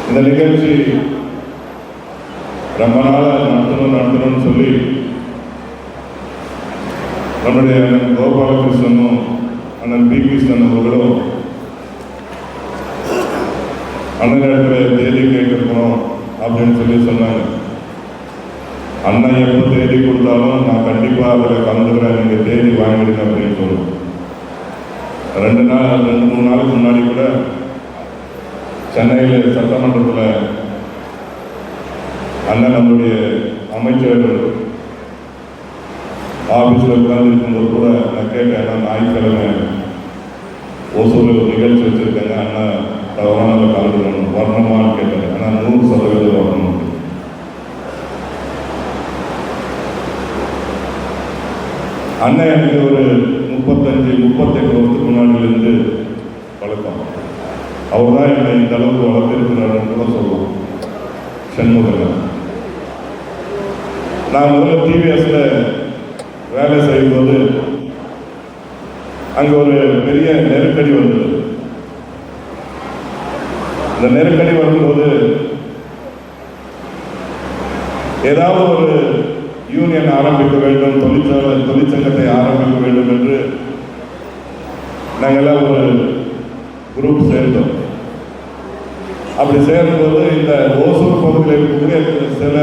இந்த நிகழ்ச்சி ரொம்ப நாளாக நடத்தணும்னு சொல்லி நம்முடைய அண்ணன் கோபாலகிருஷ்ணனும் அண்ணன் பி கிருஷ்ணன் அவர்களும் அண்ணனிடத்தில் தேதி கேட்கிறோம் அப்படின்னு சொல்லி சொன்னாங்க. அண்ணன் எப்போ தேதி கொடுத்தாலும் நான் கண்டிப்பாக அதில் கலந்துக்கிறேன், நீங்கள் தேதி வாங்கிடுங்க அப்படின்னு சொல்லுவோம். 2-3 நாளுக்கு முன்னாடி கூட சென்னையில் சட்டமன்றத்தில் அண்ணன் நம்முடைய அமைச்சர் ஆஃபீஸில் உட்கார்ந்துருக்கும்போது கூட நான் கேட்டேன், அண்ணா ஞாயிற்றுக்கிழமை ஓசூரில் நிகழ்ச்சி வச்சுருக்காங்க, அண்ணா தவறான கலந்துக்கணும் வரணுமான்னு கேட்டேன். ஆனால் 100% வரணும். அண்ணன் எனக்கு ஒரு 35-38 வருஷத்துக்கு முன்னாடியிலிருந்து பழக்கம். அவர் தான் என்னை இந்த அளவுக்கு வளர்த்திருக்கிறாருன்னு கூட சொல்லலாம். சென்முகன் நான் முதல்ல டிவிஎஸ்ல வேலை செய்யும்போது அங்கே ஒரு பெரிய நெருக்கடி வந்தது. இந்த நெருக்கடி வரும்போது ஏதாவது ஒரு யூனியன் ஆரம்பிக்க வேண்டும், தொழிற்சங்கத்தை ஆரம்பிக்க வேண்டும் என்று நாங்கள்லாம் ஒரு குரூப் சேர்ந்தோம். அப்படி சேரும்போது இந்த ஓசூர் பகுதியில் இருக்கக்கூடிய சில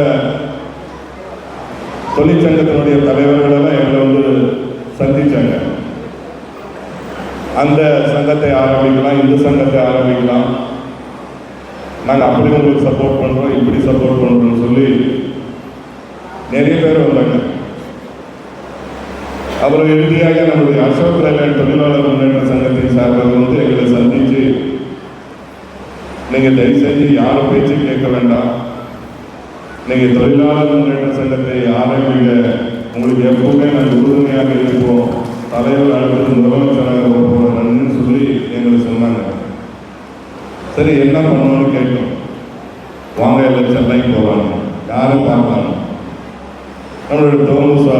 தொழிற்சங்கத்தினுடைய தலைவர்களெல்லாம் எங்களை வந்து சந்திச்சாங்க. அந்த சங்கத்தை ஆரம்பிக்கலாம், இந்த சங்கத்தை ஆரம்பிக்கலாம், நாங்கள் அப்படி உங்களுக்கு சப்போர்ட் பண்ணுறோம், இப்படி சப்போர்ட் பண்ணுறோம்னு சொல்லி நிறைய பேர் வந்தாங்க. அப்புறம் இறுதியாக நம்முடைய அசோக் லைலாண்ட் தொழிலாளர் முன்னேற்ற சங்கத்தின் சார்பாக வந்து எங்களை சந்தித்து, நீங்கள் தயவு செஞ்சு யாரும் பேச்சு கேட்க வேண்டாம், நீங்கள் தொழிலாளர் முன்னேற்ற சங்கத்தை ஆரம்பிங்க, உங்களுக்கு எப்பவுமே நாங்கள் உறுதுணையாக இருப்போம், தலைவர் அடுத்தது முதலமைச்சராக போகிறோம்னு சொல்லி எங்களுக்கு சொன்னாங்க. சரி என்ன பண்ணணும்னு கேட்டோம். வாங்க எல்லாம் சென்னைக்கு போவாங்க, யாரும் பார்ப்பாங்க. நம்மளுடைய தோமுசா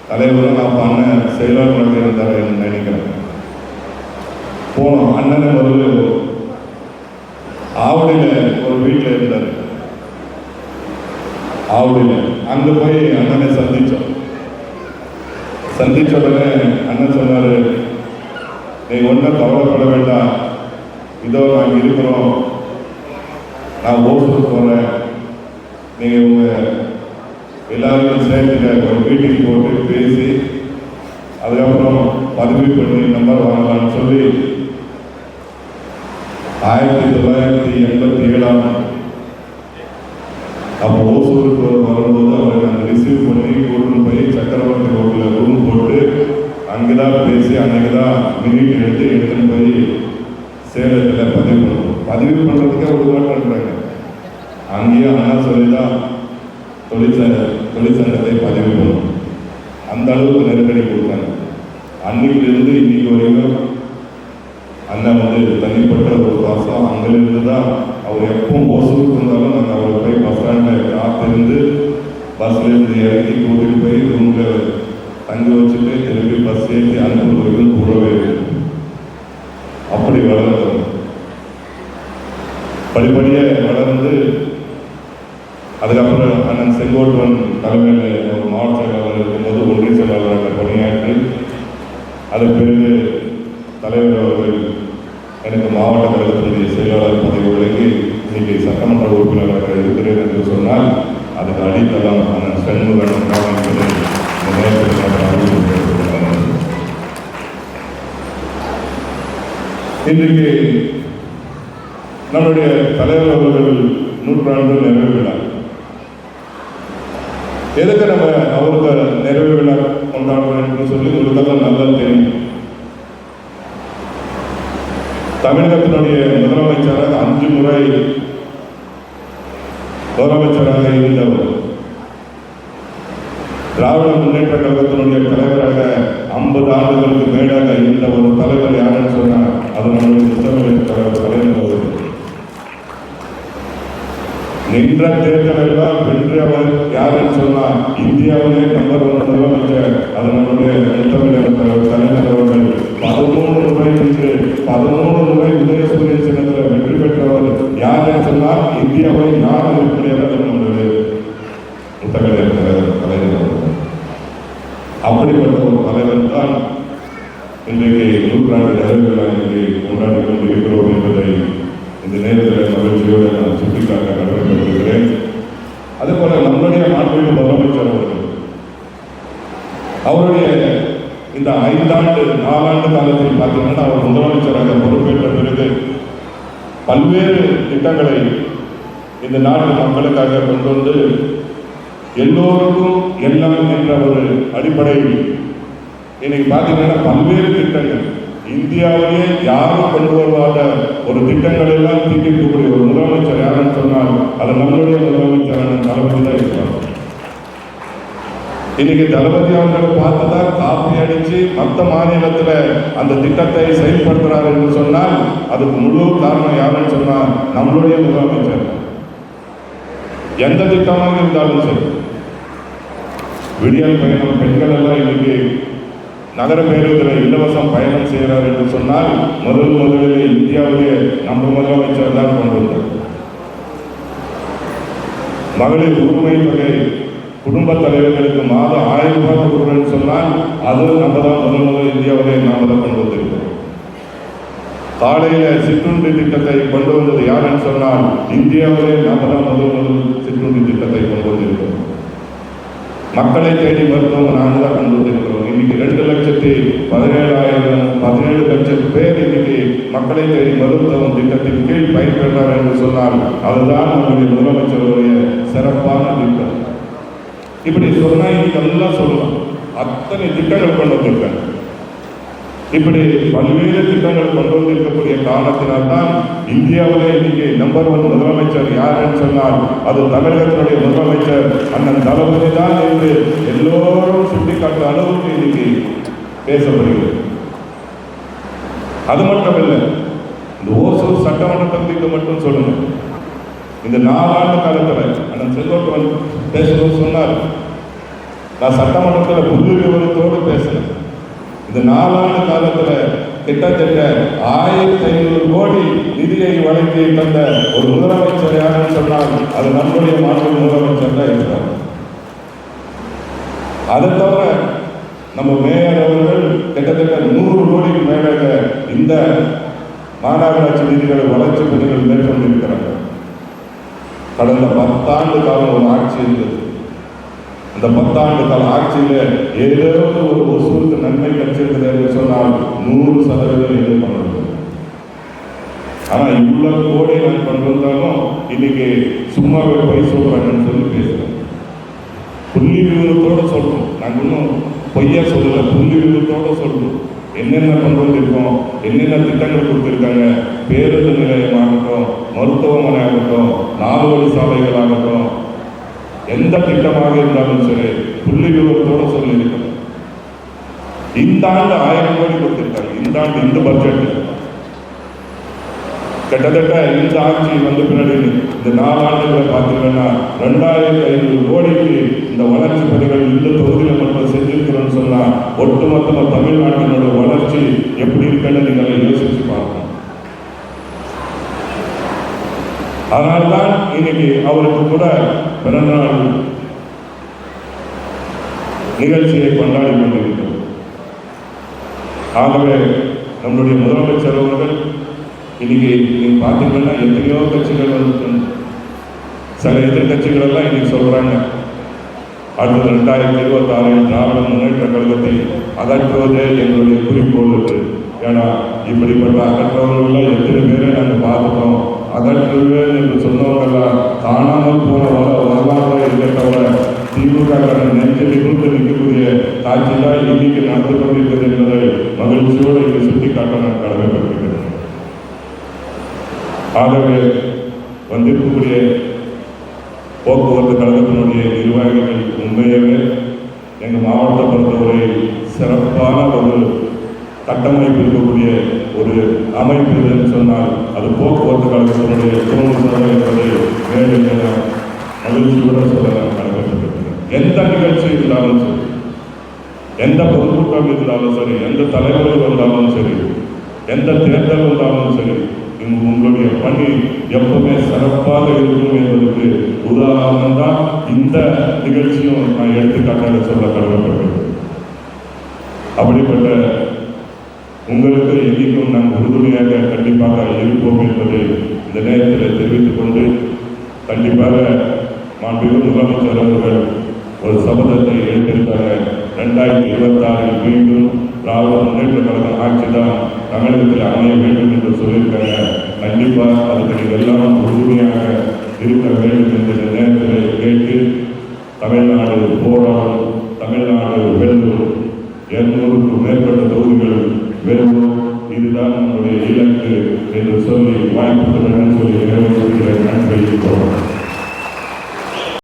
தலைவரும் நான் பண்ண செயலாளர் இருந்தார் நினைக்கிறேன். போனோம். அண்ணனை முதல்ல ஆவடியில் ஒரு வீட்டில் இருந்தார். ஆவடியில் அங்கே போய் அண்ணனை சந்தித்தோம். சந்தித்த உடனே அண்ணன் சொன்னார், நீ ஒன்றும் கவலைப்பட வேண்டாம், இதோ நாங்கள் இருக்கிறோம், நான் ஓசூர் போகிறேன், நீங்கள் உங்கள் எல்லாருக்கும் சேர்த்து ஒரு மீட்டிங் போட்டு பேசி அதுக்கப்புறம் பதவி பண்ணி நம்பர் வாங்கலாம்னு சொல்லி 1987 அப்போ ஓசூருக்கு வரும்போது அவரை நாங்கள் ரிசீவ் பண்ணி கூட்டின்னு போய் சக்கரவர்த்தி ரோட்டில் ரூம் போட்டு அங்கே தான் பேசி அன்னைக்கு தான் மினிட் எடுத்துன்னு போய் சேலத்தில் பதிவு பண்ணுவோம். பதிவு பண்ணுறதுக்கே ஒரு பண்ணுறாங்க. அங்கேயே அண்ணா சொல்லி தான் தொழிற்சங்கத்தை பதிவு பண்ணும். அந்த அளவுக்கு நெருக்கடி கொடுத்தாங்க. அன்னைக்கிலிருந்து இன்னைக்கு வரைக்கும் அண்ணன் வந்து தனிப்பட்ட ஒரு வாசம் அங்கிலிருந்து தான் அவர் எப்பவும் ஓசூருக்கு இருந்தாலும் நாங்கள் அவரை போய் பஸ் ஸ்டாண்டில் காத்திருந்து பஸ்லேருந்து இறங்கி கூட்டிகிட்டு போய் ரூமில் தங்க வச்சுட்டு திரும்பி பஸ் ஏற்றி அனுப்புவதற்கு கூடவே அப்படி வளர்ந்தோம். படிப்படியாக வளர்ந்து அதுக்கப்புறம் அண்ணன் செங்கோட்வன் தலைமையில் ஒரு மாவட்ட செயலாளர் இருக்கும்போது ஒன்றிய செயலாளராக பணியாற்றி அதன் பிறகு தலைவர் அவர்கள் எனக்கு மாவட்ட கழகத்தினுடைய செயலாளர் பதவி வழங்கி இன்னைக்கு சட்டமன்ற உறுப்பினராக இருக்கிறேன் என்று சொன்னால் அதுக்கு அடித்தளம் அண்ணன் செண்முகன் என்பதை இன்றைக்கு நம்முடைய தலைவர் அவர்கள் 100 நிறைவு விழா. எதுக்கு நம்ம அவருக்கு நிறைவு விழா கொண்டாடுறோம் என்று சொல்லி உங்களுக்கெல்லாம் நல்லா தெரியும். தமிழகத்தினுடைய முதலமைச்சராக 5 முறை முதலமைச்சராக இருந்தவர். திராவிட முன்னேற்ற கழகத்தினுடைய தலைவராக 50 ஆண்டுகளுக்கு மேலாக இருந்த ஒரு தலைவர் யாருன்னு சொன்னார், அது நம்முடைய முத்தமிழ் தலைவர் கலைஞர். நின்ற தேர்தலெல்லாம் வென்றவர் யாருன்னு சொன்னார், இந்தியாவிலே நம்பர் 1 முதலமைச்சர், அது நம்முடைய முத்தமிழர் கலைஞர் அவர்கள். 13 முறை நின்று 13 முறை உதயசூரிய சின்னத்தில் வெற்றி பெற்றவர் யாருன்னு சொன்னால் இந்தியாவை யாரும் இருக்கிறார் நம்மளுடைய முத்தகலைஞர் தலைவர். அப்படிப்பட்ட ஒரு தலைவர் தான் இன்றைக்கு 100 நிறைவுகளை இன்றைக்கு கொண்டாடி கொண்டிருக்கிறோம் என்பதை இந்த நேரத்தில் மகிழ்ச்சியோடு நான் சுட்டிக்காட்ட கடமைப்பட்டிருக்கிறேன். அதேபோல நம்முடைய நாட்டின் முதலமைச்சர் அவருடைய இந்த 5 ஆண்டு 4 ஆண்டு காலத்தில் பார்த்தீங்கன்னா அவர் முதலமைச்சராக பொறுப்பேற்ற பிறகு பல்வேறு திட்டங்களை இந்த நாட்டு மக்களுக்காக கொண்டு வந்து எல்லோருக்கும் எல்லாம் என்ற ஒரு அடிப்படையில் இன்னைக்கு பார்த்தீங்கன்னா பல்வேறு திட்டங்கள் இந்தியாவிலேயே யாரும் கொண்டு வருவாத ஒரு திட்டங்கள் எல்லாம் தீட்டிருக்கக்கூடிய ஒரு முதலமைச்சர் யாருன்னு சொன்னால் அது நம்மளுடைய முதலமைச்சரான தளபதி தான் இருக்கிறார். இன்னைக்கு தளபதி அவர்களை பார்த்துதான் காப்பி அடிச்சு மற்ற மாநிலத்தில் அந்த திட்டத்தை செயல்படுத்துறாரு என்று சொன்னால் அதுக்கு முழு காரணம் யாருன்னு சொன்னால் நம்மளுடைய முதலமைச்சர். எந்த திட்டமாக இருந்தாலும் சரி, விடியல் பயணம் பெண்கள் எல்லாம் இன்னைக்கு நகர பேருந்தில் இலவசம் பயணம் செய்கிறார் என்று சொன்னால் முதலில் இந்தியாவிலே நம்ம முதலமைச்சர் தான் கொண்டு வந்தார். மகளிர் உரிமை தொகை குடும்ப தலைவர்களுக்கு மாதம் 1000 ரூபாய் கொடுக்குறேன்னு சொன்னால் அது நம்ம தான் முதல் இந்தியாவிலே நாம தான் கொண்டு வந்திருக்கிறோம். காலையில் சிற்றுண்டி திட்டத்தை கொண்டு வந்தது யாருன்னு சொன்னால் இந்தியாவிலே நாம தான் முதல் சிற்றுண்டி திட்டத்தை கொண்டு வந்திருக்கிறோம். மக்களை தேடி மருத்துவம் நாங்கள் தான் கொண்டு வந்திருக்கிறோம். இன்னைக்கு 2,17,000 லட்சம் பேர் இன்னைக்கு மக்களை தேடி மருத்துவம் திட்டத்தின் கீழ் பயன்பெற்றார் என்று சொன்னால் அதுதான் நம்முடைய முதலமைச்சருடைய சிறப்பான திட்டம். இப்படி சொன்னா இதெல்லாம் சொல்லலாம். அத்தனை திட்டங்கள் கொண்டு வந்திருக்காங்க. இப்படி பல்வேறு திட்டங்கள் கொண்டு வந்திருக்கக்கூடிய காரணத்தினால்தான் இந்தியாவிலே இன்னைக்கு நம்பர் 1 முதலமைச்சர் யாருன்னு சொன்னால் அது தமிழகத்தினுடைய முதலமைச்சர் அண்ணன் தளபதி தான் என்று எல்லோரும் சுட்டிக்காட்டுற அளவுக்கு இன்னைக்கு பேசப்படுகிறது. அது மட்டும் இல்லை, இந்த ஓசூர் சட்டமன்ற தொகுதிக்கு மட்டும் சொல்லுங்க. இந்த 4 ஆண்டு காலத்தில் அண்ணன் செல்வன் பேசும்போது சொன்னார், நான் சட்டமன்றத்தில் புது விவரத்தோடு பேசினேன். இந்த 4 ஆண்டு காலத்தில் கிட்டத்தட்ட 1500 கோடி நிதியை வழங்கி தந்த ஒரு முதலமைச்சர் யாருன்னு சொன்னால் அது நம்முடைய மாநில முதலமைச்சர் தான் இருக்கிறார். அதை தவிர நம்ம மேயர் அவர்கள் கிட்டத்தட்ட 100 கோடிக்கு மேலாக இந்த மாநகராட்சி நிதிகளை வளர்ச்சி பணிகள் மேற்கொண்டிருக்கிறாங்க. கடந்த 10 ஆண்டு காலம் ஒரு ஆட்சி இருந்தது. அந்த 10 ஆண்டு கால ஆட்சியில் ஏதோ ஒரு ஒசூருக்கு நன்மை கிடைச்சிருக்கிறது என்று சொன்னால் 100% இது பண்ணுறது. ஆனால் இவ்வளோ கோடி நான் கொண்டு வந்தாலும் இன்னைக்கு சும்மாவே பொய் சொல்றாங்கன்னு சொல்லி பேசுகிறேன். புள்ளி விவரத்தோடு சொல்றோம். நாங்கள் இன்னும் பொய்யா சொல்லலை, புள்ளி விவரத்தோடு சொல்றோம். என்னென்ன கொண்டு வந்திருக்கோம், என்னென்ன திட்டங்கள் கொடுத்துருக்காங்க, பேருந்து நிலையமாகட்டும், மருத்துவமனை ஆகட்டும், 4 வழி சாலைகள் ஆகட்டும், எந்த திட்டமாக இருந்தாலும் சரி புள்ளி விவரத்தோடு சொல்லியிருக்கோம். இந்த ஆண்டு 1000 கோடி கொடுத்திருக்காங்க. இந்த ஆண்டு இந்த பட்ஜெட் கிட்டத்தட்ட இந்த ஆட்சி வந்த பின்னாடி இந்த 4 ஆண்டுகளை பார்த்தீங்கன்னா 2500 கோடிக்கு இந்த வளர்ச்சி பணிகள் இந்த தொகுதியில் மட்டும் செஞ்சிருக்கிறோம்னு சொன்னா ஒட்டுமொத்தமாக தமிழ்நாட்டினோட வளர்ச்சி எப்படி இருக்குன்னு நீங்கள் யோசிச்சு பார்க்கணும். அதனால்தான் இன்னைக்கு அவருக்கு கூட பிறந்தநாள் நிகழ்ச்சியை கொண்டாடி கொண்டிருக்கிறோம். ஆகவே நம்முடைய முதலமைச்சர் அவர்கள் இன்னைக்கு நீங்க பார்த்தீங்கன்னா எத்தனையோ கட்சிகள் வந்து சில எதிர்கட்சிகள் எல்லாம் இன்னைக்கு சொல்றாங்க அடுத்த 2026 திராவிட முன்னேற்ற கழகத்தை அகற்றுவதே எங்களுடைய குறிக்கோள் இருக்கு. ஏன்னா இப்படிப்பட்ட அகற்றவர்கள் எத்தனை பேரை நாங்கள் பார்த்துட்டோம். அகற்றுவேன் என்று சொன்னவங்கெல்லாம் காணாமல் போன வரலாறு இருக்கவரை திமுக நெஞ்சில் இருந்து நிற்கக்கூடிய காட்சி தான் இன்னைக்கு நடந்து கொண்டிருக்கிறது என்பதை மகிழ்ச்சியோடு இங்கு சுட்டிக்காட்ட நான் கடமைப்பட்டிருக்கிறேன். ஆகவே வந்திருக்கக்கூடிய போக்குவரத்து கழகத்தினுடைய நிர்வாகிகள் உண்மையாகவே எங்கள் மாவட்டத்தை பொறுத்தவரை சிறப்பான ஒரு கட்டமைப்பு இருக்கக்கூடிய ஒரு அமைப்பு என்று சொன்னால் அது போக்குவரத்து கழகத்தினுடைய தோணுதல் என்பதை மேலும் மகிழ்ச்சியோடு சொல்ல நான் கடமைப்பட்டிருக்கிறேன். எந்த நிகழ்ச்சி இருந்தாலும் சரி, எந்த பொதுக்கூட்டம் இருந்தாலும் சரி, எந்த தலைவர்கள் வந்தாலும் சரி, எந்த தேர்தல் வந்தாலும் சரி, உங்களுடைய பணி எப்பவுமே சிறப்பாக இருக்கும் என்பதற்கு உதாரணம் தான் இந்த நிகழ்ச்சியும் நான் எடுத்துக்காட்டாக சொல்ல கடமைப்பட்டேன். அப்படிப்பட்ட உங்களுக்கு எதிர்க்கும் நாங்கள் உறுதுணையாக கண்டிப்பாக இருப்போம் என்பதை இந்த நேரத்தில் தெரிவித்துக் கொண்டு, கண்டிப்பாக மாண்புமிகு முதலமைச்சர் அவர்கள் ஒரு சபதத்தை எடுத்திருக்காங்க. 2026 மீண்டும் திராவிட முன்னேற்ற கழக ஆட்சி தான் தமிழகத்தில் அமைய வேண்டும் என்று சொல்லியிருக்காங்க. கண்டிப்பாக அதுக்கு நீங்கள் எல்லாம் உறுதுணையாக இருக்க வேண்டும் என்ற நேரத்தில் கேட்டு தமிழ்நாடு போராட